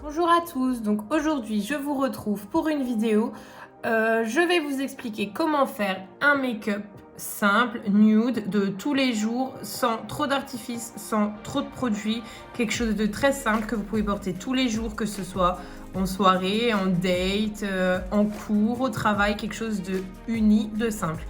Bonjour à tous, donc aujourd'hui je vous retrouve pour une vidéo. Je vais vous expliquer comment faire un make-up simple, nude, de tous les jours, sans trop d'artifice, sans trop de produits. Quelque chose de très simple que vous pouvez porter tous les jours, que ce soit en soirée, en date, en cours, au travail, quelque chose de uni, de simple.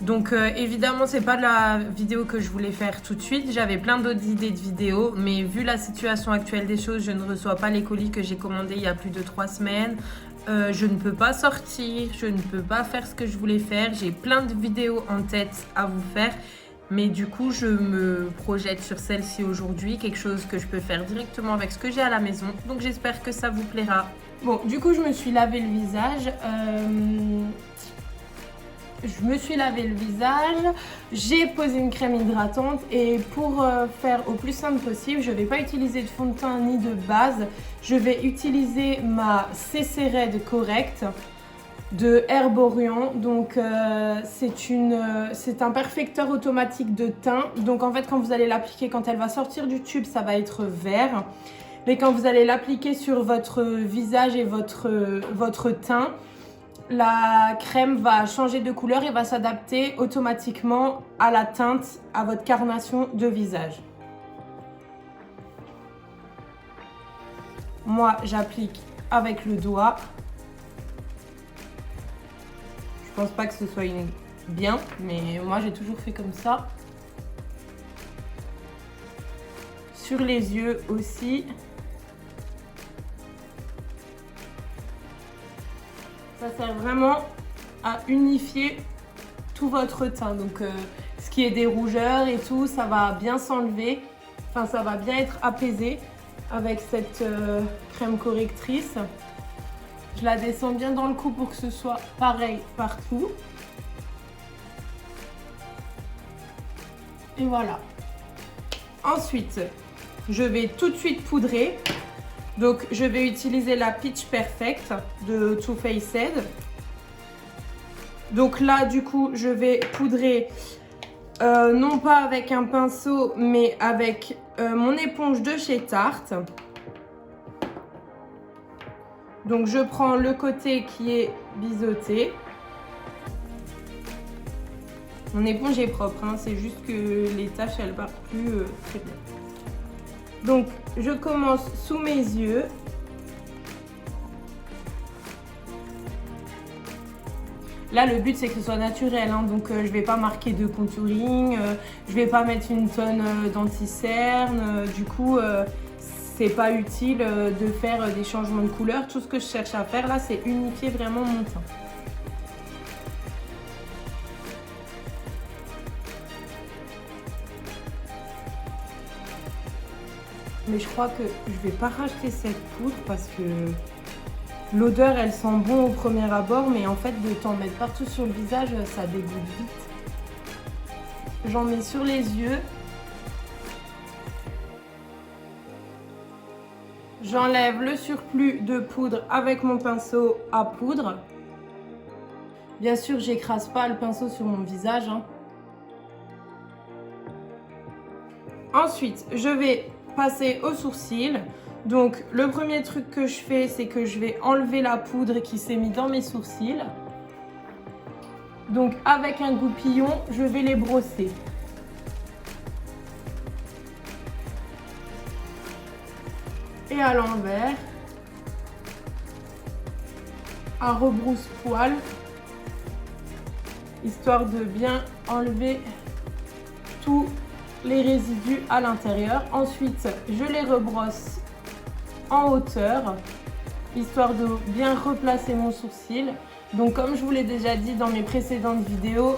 Donc évidemment c'est pas de la vidéo que je voulais faire tout de suite, j'avais plein d'autres idées de vidéos, mais vu la situation actuelle des choses, je ne reçois pas les colis que j'ai commandés il y a plus de 3 semaines. Je ne peux pas sortir, je ne peux pas faire ce que je voulais faire, j'ai plein de vidéos en tête à vous faire, mais du coup je me projette sur celle-ci aujourd'hui, quelque chose que je peux faire directement avec ce que j'ai à la maison, donc j'espère que ça vous plaira. Bon, du coup je me suis lavé le visage. J'ai posé une crème hydratante et pour faire au plus simple possible, je ne vais pas utiliser de fond de teint ni de base. Je vais utiliser ma CC Red Correct de Herborian. Donc c'est un perfecteur automatique de teint. Donc en fait quand vous allez l'appliquer, quand elle va sortir du tube, ça va être vert. Mais quand vous allez l'appliquer sur votre visage et votre teint, la crème va changer de couleur et va s'adapter automatiquement à la teinte, à votre carnation de visage. Moi, j'applique avec le doigt. Je pense pas que ce soit bien, mais moi j'ai toujours fait comme ça. Sur les yeux aussi. Ça sert vraiment à unifier tout votre teint. Donc ce qui est des rougeurs et tout, ça va bien s'enlever. Enfin, ça va bien être apaisé avec cette crème correctrice. Je la descends bien dans le cou pour que ce soit pareil partout. Et voilà. Ensuite, je vais tout de suite poudrer. Donc, je vais utiliser la Pitch Perfect de Too Faced. Donc là, du coup, je vais poudrer non pas avec un pinceau, mais avec mon éponge de chez Tarte. Donc, je prends le côté qui est biseauté. Mon éponge est propre, hein, c'est juste que les taches, elles partent plus très bien. Donc, je commence sous mes yeux. Là, le but, c'est que ce soit naturel. Hein, donc, je ne vais pas marquer de contouring. Je ne vais pas mettre une tonne d'anti-cerne. Du coup, c'est pas utile de faire des changements de couleur. Tout ce que je cherche à faire, là, c'est unifier vraiment mon teint. Mais je crois que je vais pas racheter cette poudre parce que l'odeur elle sent bon au premier abord, mais en fait de t'en mettre partout sur le visage, ça dégoûte vite. J'en mets sur les yeux. J'enlève le surplus de poudre avec mon pinceau à poudre. Bien sûr, j'écrase pas le pinceau sur mon visage. Hein. Ensuite, je vais passer aux sourcils. Donc le premier truc que je fais, c'est que je vais enlever la poudre qui s'est mise dans mes sourcils. Donc avec un goupillon, je vais les brosser. Et à l'envers, à rebrousse-poil, histoire de bien enlever tous les résidus à l'intérieur. Ensuite, je les rebrosse en hauteur, histoire de bien replacer mon sourcil. Donc comme je vous l'ai déjà dit dans mes précédentes vidéos,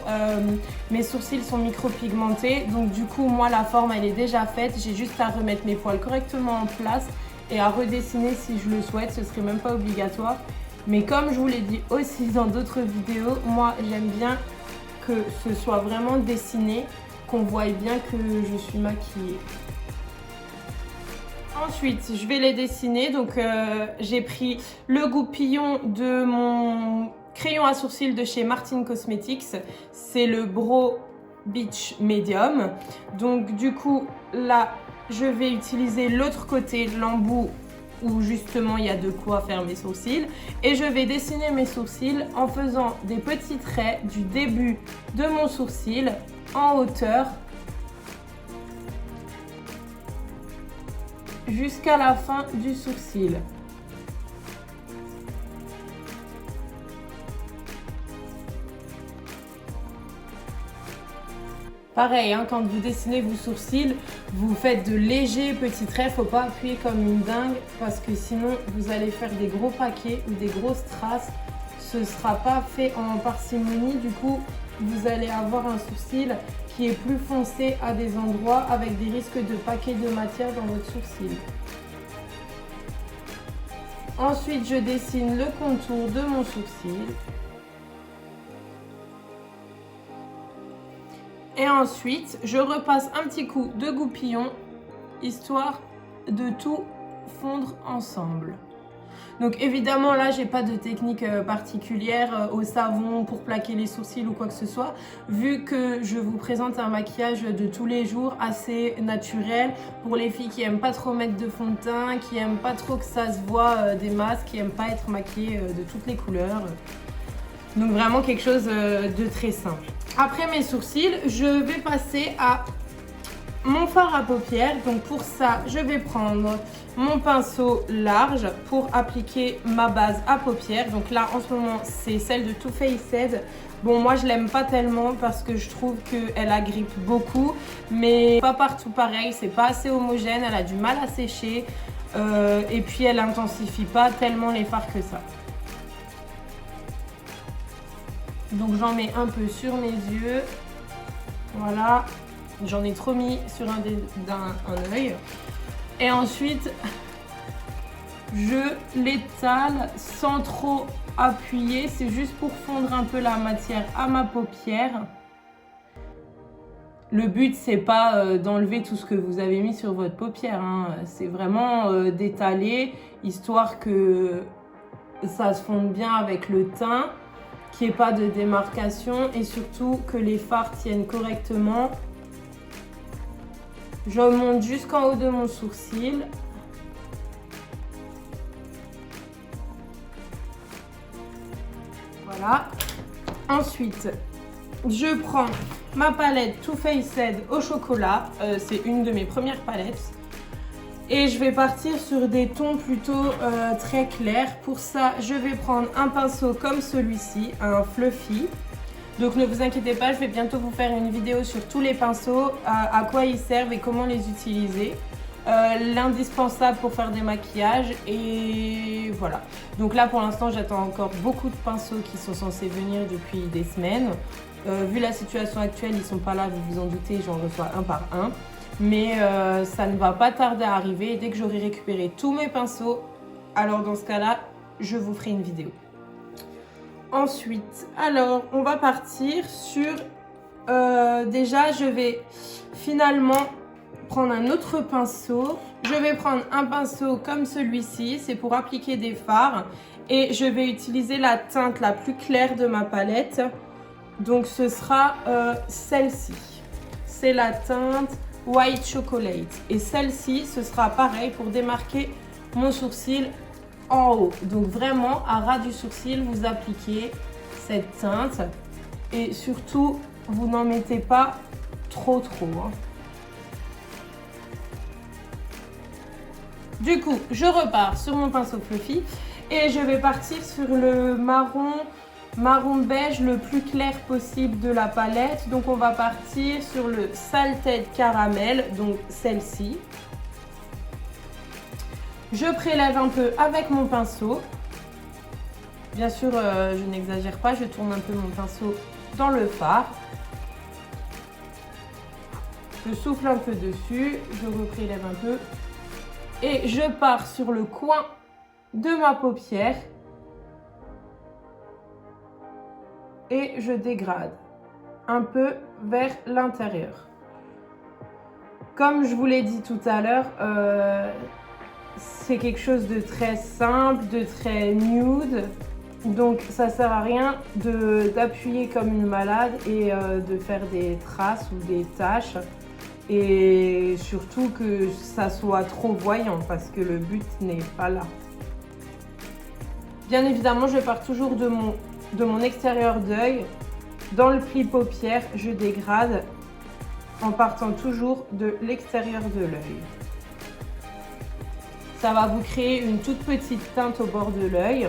mes sourcils sont micropigmentés. Donc du coup, moi, la forme, elle est déjà faite. J'ai juste à remettre mes poils correctement en place et à redessiner si je le souhaite. Ce serait même pas obligatoire. Mais comme je vous l'ai dit aussi dans d'autres vidéos, moi, j'aime bien que ce soit vraiment dessiné, qu'on voit bien que je suis maquillée. Ensuite, je vais les dessiner. Donc, j'ai pris le goupillon de mon crayon à sourcils de chez Martin Cosmetics. C'est le Brow Beach Medium. Donc, du coup, là, je vais utiliser l'autre côté, l'embout où justement il y a de quoi faire mes sourcils. Et je vais dessiner mes sourcils en faisant des petits traits du début de mon sourcil en hauteur jusqu'à la fin du sourcil. Pareil, hein, quand vous dessinez vos sourcils, vous faites de légers petits traits, faut pas appuyer comme une dingue parce que sinon vous allez faire des gros paquets ou des grosses traces. Ce sera pas fait en parcimonie, du coup vous allez avoir un sourcil qui est plus foncé à des endroits avec des risques de paquets de matière dans votre sourcil. Ensuite, je dessine le contour de mon sourcil. Et ensuite, je repasse un petit coup de goupillon, histoire de tout fondre ensemble. Donc évidemment, là, j'ai pas de technique particulière au savon pour plaquer les sourcils ou quoi que ce soit, vu que je vous présente un maquillage de tous les jours assez naturel pour les filles qui aiment pas trop mettre de fond de teint, qui aiment pas trop que ça se voit des masques, qui aiment pas être maquillées de toutes les couleurs. Donc vraiment quelque chose de très simple. Après mes sourcils, je vais passer à mon fard à paupières. Donc pour ça, je vais prendre mon pinceau large pour appliquer ma base à paupières. Donc là, en ce moment, c'est celle de Too Faced. Bon, moi, je l'aime pas tellement parce que je trouve qu'elle agrippe beaucoup. Mais pas partout pareil, c'est pas assez homogène, elle a du mal à sécher. Et puis, elle intensifie pas tellement les fards que ça. Donc j'en mets un peu sur mes yeux, voilà, j'en ai trop mis sur un œil. Et ensuite, je l'étale sans trop appuyer, c'est juste pour fondre un peu la matière à ma paupière. Le but, c'est pas d'enlever tout ce que vous avez mis sur votre paupière, hein. C'est vraiment d'étaler, histoire que ça se fonde bien avec le teint, qu'il n'y ait pas de démarcation et surtout que les fards tiennent correctement. Je remonte jusqu'en haut de mon sourcil. Voilà. Ensuite, je prends ma palette Too Faced au chocolat. C'est une de mes premières palettes. Et je vais partir sur des tons plutôt très clairs. Pour ça, je vais prendre un pinceau comme celui-ci, un fluffy. Donc ne vous inquiétez pas, je vais bientôt vous faire une vidéo sur tous les pinceaux, à quoi ils servent et comment les utiliser. L'indispensable pour faire des maquillages et voilà. Donc là pour l'instant j'attends encore beaucoup de pinceaux qui sont censés venir depuis des semaines. Vu la situation actuelle, ils sont pas là, vous vous en doutez, j'en reçois un par un. Mais ça ne va pas tarder à arriver et dès que j'aurai récupéré tous mes pinceaux, alors dans ce cas-là, je vous ferai une vidéo. Ensuite, alors on va partir sur... déjà, je vais finalement prendre un autre pinceau. Je vais prendre un pinceau comme celui-ci, c'est pour appliquer des fards. Et je vais utiliser la teinte la plus claire de ma palette. Donc ce sera celle-ci. C'est la teinte White Chocolate. Et celle-ci, ce sera pareil pour démarquer mon sourcil en haut. Donc vraiment, à ras du sourcil, vous appliquez cette teinte. Et surtout, vous n'en mettez pas trop. Hein. Du coup, je repars sur mon pinceau fluffy et je vais partir sur le marron beige le plus clair possible de la palette. Donc on va partir sur le Salted Caramel, donc celle-ci. Je prélève un peu avec mon pinceau. Bien sûr, je n'exagère pas, je tourne un peu mon pinceau dans le fard. Je souffle un peu dessus, je reprélève un peu. Et je pars sur le coin de ma paupière. Et je dégrade un peu vers l'intérieur. Comme je vous l'ai dit tout à l'heure, c'est quelque chose de très simple, de très nude. Donc ça sert à rien d'appuyer comme une malade et de faire des traces ou des taches. et surtout que ça soit trop voyant parce que le but n'est pas là. Bien évidemment, je pars toujours de mon extérieur d'œil. Dans le pli paupière, je dégrade en partant toujours de l'extérieur de l'œil. Ça va vous créer une toute petite teinte au bord de l'œil.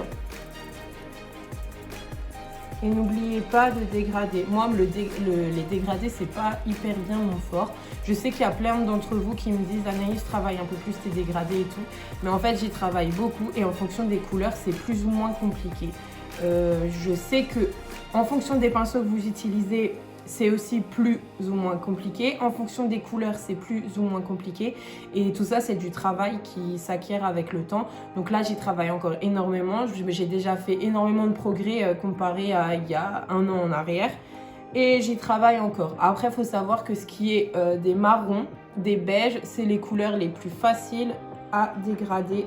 Et n'oubliez pas de dégrader. Moi, les dégradés, c'est pas hyper bien mon fort. Je sais qu'il y a plein d'entre vous qui me disent Anaïs, travaille un peu plus tes dégradés et tout. Mais en fait, j'y travaille beaucoup et en fonction des couleurs, c'est plus ou moins compliqué. Je sais que en fonction des pinceaux que vous utilisez, c'est aussi plus ou moins compliqué. En fonction des couleurs, c'est plus ou moins compliqué. Et tout ça, c'est du travail qui s'acquiert avec le temps. Donc là, j'y travaille encore énormément. J'ai déjà fait énormément de progrès comparé à il y a un an en arrière. Et j'y travaille encore. Après, il faut savoir que ce qui est des marrons, des beiges, c'est les couleurs les plus faciles à dégrader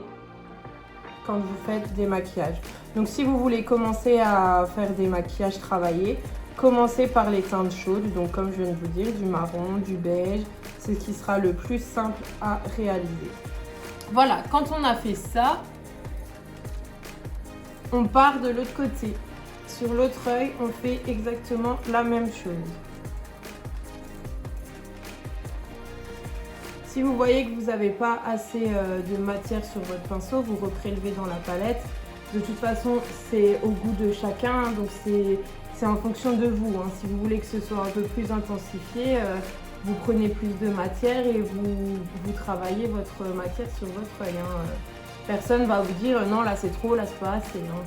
quand vous faites des maquillages. Donc si vous voulez commencer à faire des maquillages travaillés, commencez par les teintes chaudes, donc comme je viens de vous dire, du marron, du beige, c'est ce qui sera le plus simple à réaliser. Voilà, quand on a fait ça, on part de l'autre côté. Sur l'autre œil, on fait exactement la même chose. Si vous voyez que vous n'avez pas assez de matière sur votre pinceau, vous reprélevez dans la palette. De toute façon, c'est au goût de chacun, donc c'est en fonction de vous. Hein. Si vous voulez que ce soit un peu plus intensifié, vous prenez plus de matière et vous travaillez votre matière sur votre œil. Hein. Personne ne va vous dire non, là c'est trop, là c'est pas assez. Hein.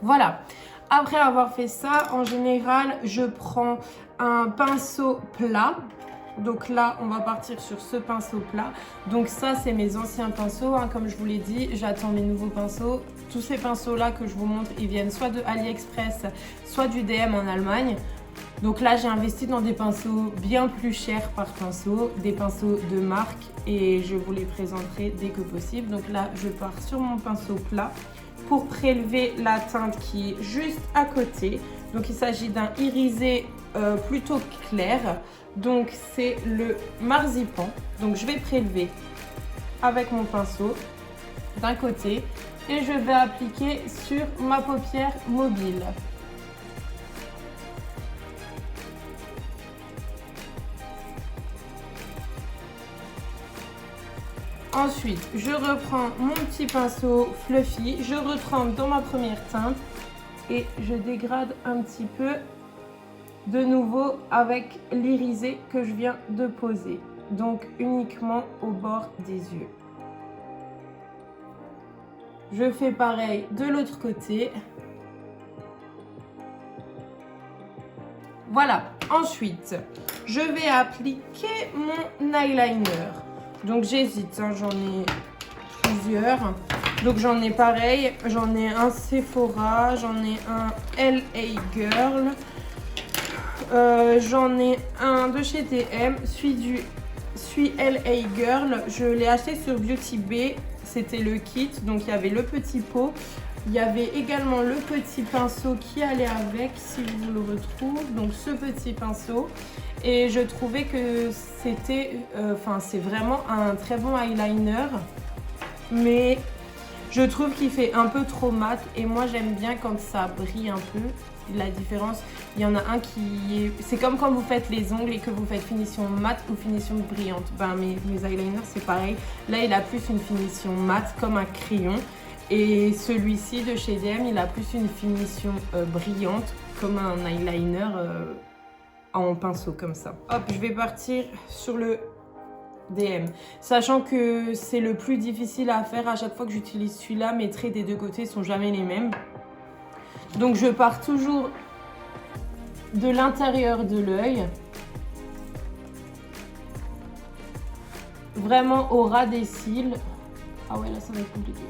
Voilà. Après avoir fait ça, en général, je prends un pinceau plat. Donc là, on va partir sur ce pinceau plat. Donc ça, c'est mes anciens pinceaux. Hein. Comme je vous l'ai dit, j'attends mes nouveaux pinceaux. Tous ces pinceaux-là que je vous montre, ils viennent soit de AliExpress, soit du DM en Allemagne. Donc là, j'ai investi dans des pinceaux bien plus chers par pinceau, des pinceaux de marque. Et je vous les présenterai dès que possible. Donc là, je pars sur mon pinceau plat pour prélever la teinte qui est juste à côté. Donc il s'agit d'un irisé plutôt clair. Donc c'est le marzipan. Donc je vais prélever avec mon pinceau d'un côté et je vais appliquer sur ma paupière mobile. Ensuite, je reprends mon petit pinceau fluffy, je retrempe dans ma première teinte et je dégrade un petit peu de nouveau avec l'irisé que je viens de poser. Donc uniquement au bord des yeux. Je fais pareil de l'autre côté. Voilà, ensuite, je vais appliquer mon eyeliner. Donc j'hésite, hein, j'en ai plusieurs. Donc j'en ai pareil, j'en ai un Sephora, j'en ai un LA Girl, j'en ai un de chez DM, celui LA Girl, je l'ai acheté sur Beauty Bay, c'était le kit, donc il y avait le petit pot, il y avait également le petit pinceau qui allait avec, si je vous le retrouve, donc ce petit pinceau. Et je trouvais que c'était, c'est vraiment un très bon eyeliner, mais je trouve qu'il fait un peu trop mat et moi j'aime bien quand ça brille un peu. La différence, il y en a un qui est, c'est comme quand vous faites les ongles et que vous faites finition mat ou finition brillante. Ben mes eyeliners c'est pareil. Là il a plus une finition mat comme un crayon et celui-ci de chez DM il a plus une finition brillante comme un eyeliner. En pinceau comme ça. Hop, je vais partir sur le DM. Sachant que c'est le plus difficile à faire à chaque fois que j'utilise celui-là, mes traits des deux côtés sont jamais les mêmes. Donc je pars toujours de l'intérieur de l'œil. Vraiment au ras des cils. Ah ouais, là ça va être compliqué.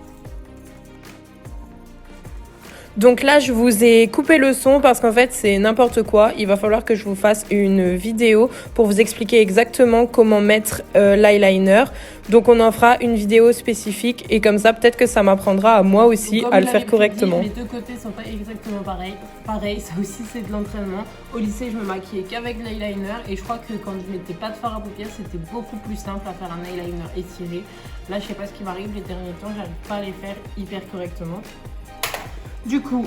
Donc là, je vous ai coupé le son parce qu'en fait, c'est n'importe quoi. Il va falloir que je vous fasse une vidéo pour vous expliquer exactement comment mettre l'eyeliner. Donc on en fera une vidéo spécifique et comme ça, peut-être que ça m'apprendra à moi aussi à le faire correctement. Les deux côtés sont pas exactement pareils, ça aussi c'est de l'entraînement. Au lycée, je me maquillais qu'avec l'eyeliner et je crois que quand je mettais pas de fard à paupières, c'était beaucoup plus simple à faire un eyeliner étiré. Là, je sais pas ce qui m'arrive les derniers temps, j'arrive pas à les faire hyper correctement. Du coup,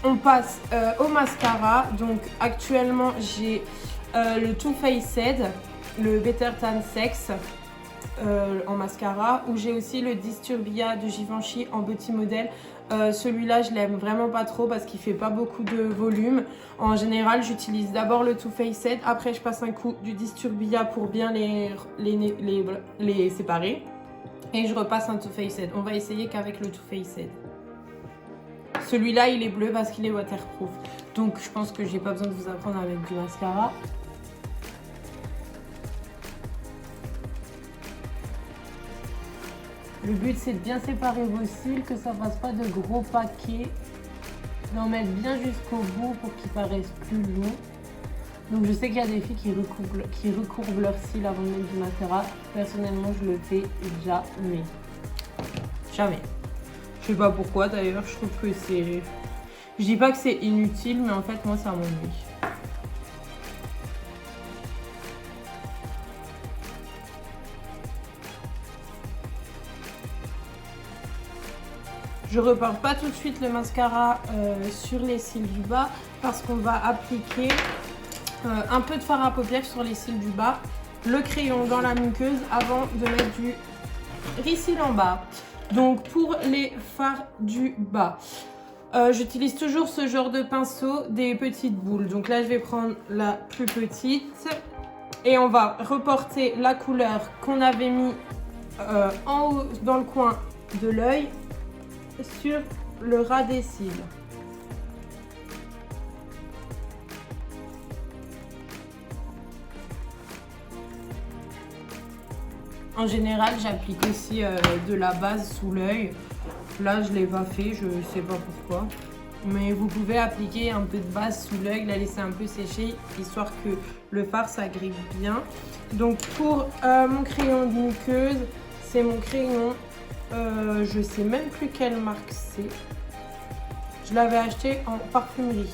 on passe au mascara. Donc actuellement, j'ai le Too Faced, le Better Tan Sex en mascara, où j'ai aussi le Disturbia de Givenchy en petit modèle. Celui-là, je l'aime vraiment pas trop parce qu'il fait pas beaucoup de volume. En général, j'utilise d'abord le Too Faced, après je passe un coup du Disturbia pour bien les séparer. Et je repasse un Too Faced. On va essayer qu'avec le Too Faced. Celui-là, il est bleu parce qu'il est waterproof. Donc, je pense que j'ai pas besoin de vous apprendre avec du mascara. Le but, c'est de bien séparer vos cils, que ça fasse pas de gros paquets. D'en mettre bien jusqu'au bout pour qu'ils paraissent plus longs. Donc, je sais qu'il y a des filles qui recourbent leurs cils avant de mettre du mascara. Personnellement, je le fais jamais. Jamais. Je sais pas pourquoi d'ailleurs, je trouve que c'est... Je dis pas que c'est inutile, mais en fait, moi, ça m'ennuie. Je repars pas tout de suite le mascara sur les cils du bas parce qu'on va appliquer un peu de fard à paupières sur les cils du bas, le crayon dans la muqueuse avant de mettre du rissil en bas. Donc pour les fards du bas, j'utilise toujours ce genre de pinceau, des petites boules. Donc là, je vais prendre la plus petite et on va reporter la couleur qu'on avait mis en haut dans le coin de l'œil sur le ras des cils. En général, j'applique aussi de la base sous l'œil. Là, je ne l'ai pas fait, je ne sais pas pourquoi. Mais vous pouvez appliquer un peu de base sous l'œil, la laisser un peu sécher, histoire que le fard s'agrippe bien. Donc pour mon crayon de muqueuse, c'est mon crayon, je ne sais même plus quelle marque c'est. Je l'avais acheté en parfumerie.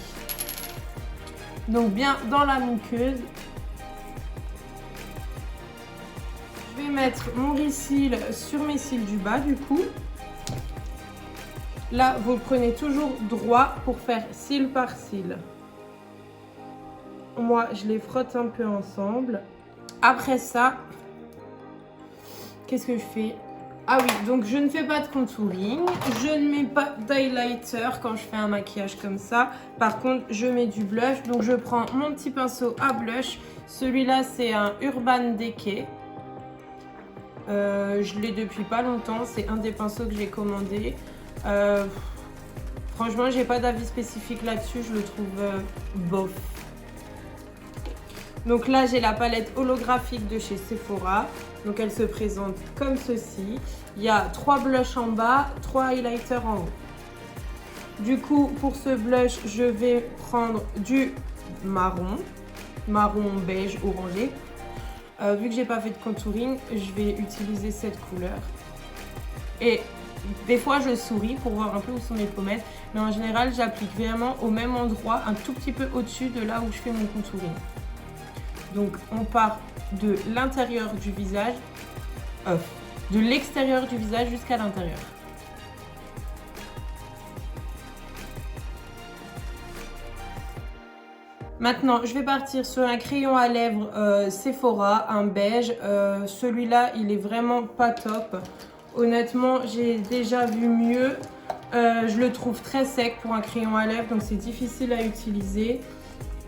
Donc bien dans la muqueuse. Je vais mettre mon rissil sur mes cils du bas du coup. Là, vous le prenez toujours droit pour faire cil par cil. Moi, je les frotte un peu ensemble. Après ça, qu'est-ce que je fais? Ah oui, donc je ne fais pas de contouring. Je ne mets pas d'highlighter quand je fais un maquillage comme ça. Par contre, je mets du blush. Donc je prends mon petit pinceau à blush. Celui-là, c'est un Urban Decay. Je l'ai depuis pas longtemps. C'est un des pinceaux que j'ai commandé. Franchement, j'ai pas d'avis spécifique là-dessus. Je le trouve bof. Donc là, j'ai la palette holographique de chez Sephora. Donc elle se présente comme ceci. Il y a 3 blushs en bas, 3 highlighters en haut. Du coup, pour ce blush, je vais prendre du marron beige orangé. Vu que j'ai pas fait de contouring, je vais utiliser cette couleur. Et des fois, je souris pour voir un peu où sont mes pommettes. Mais en général, j'applique vraiment au même endroit, un tout petit peu au-dessus de là où je fais mon contouring. Donc, on part de l'intérieur du visage, de l'extérieur du visage jusqu'à l'intérieur. Maintenant, je vais partir sur un crayon à lèvres Sephora, un beige. Celui-là, il est vraiment pas top. Honnêtement, j'ai déjà vu mieux. Je le trouve très sec pour un crayon à lèvres, donc c'est difficile à utiliser.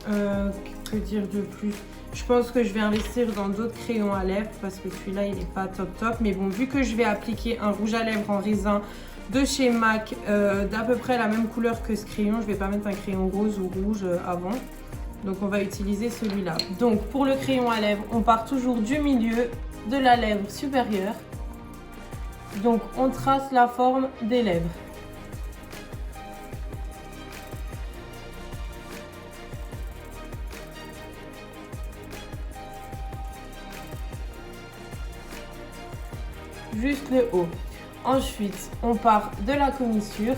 Que dire de plus? Je pense que je vais investir dans d'autres crayons à lèvres parce que celui-là, il n'est pas top. Mais bon, vu que je vais appliquer un rouge à lèvres en raisin de chez MAC d'à peu près la même couleur que ce crayon, je ne vais pas mettre un crayon rose ou rouge avant. Donc, on va utiliser celui-là. Donc, pour le crayon à lèvres, on part toujours du milieu de la lèvre supérieure. Donc, on trace la forme des lèvres. juste le haut. Ensuite, on part de la commissure.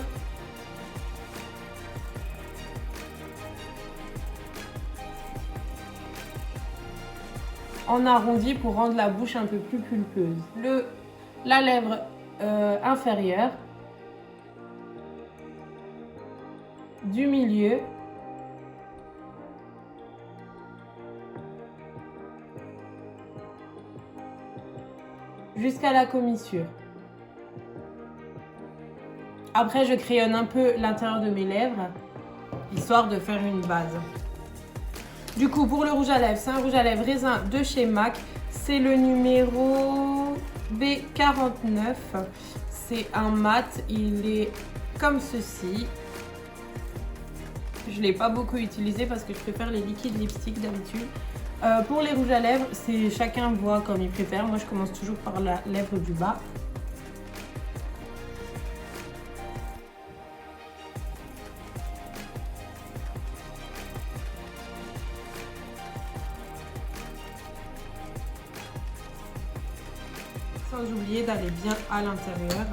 En arrondi pour rendre la bouche un peu plus pulpeuse. La lèvre inférieure, du milieu, jusqu'à la commissure. Après, je crayonne un peu l'intérieur de mes lèvres, histoire de faire une base. Du coup, pour le rouge à lèvres, c'est un rouge à lèvres raisin de chez MAC. C'est le numéro B49. C'est un mat, il est comme ceci. Je ne l'ai pas beaucoup utilisé parce que je préfère les liquides lipstick d'habitude. Pour les rouges à lèvres, chacun voit comme il préfère. Moi, je commence toujours par la lèvre du bas. Sans oublier d'aller bien à l'intérieur.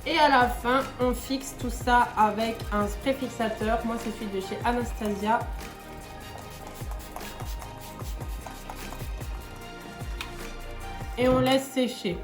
Et à la fin, on fixe tout ça avec un spray fixateur. Moi, c'est celui de chez Anastasia. Et on laisse sécher.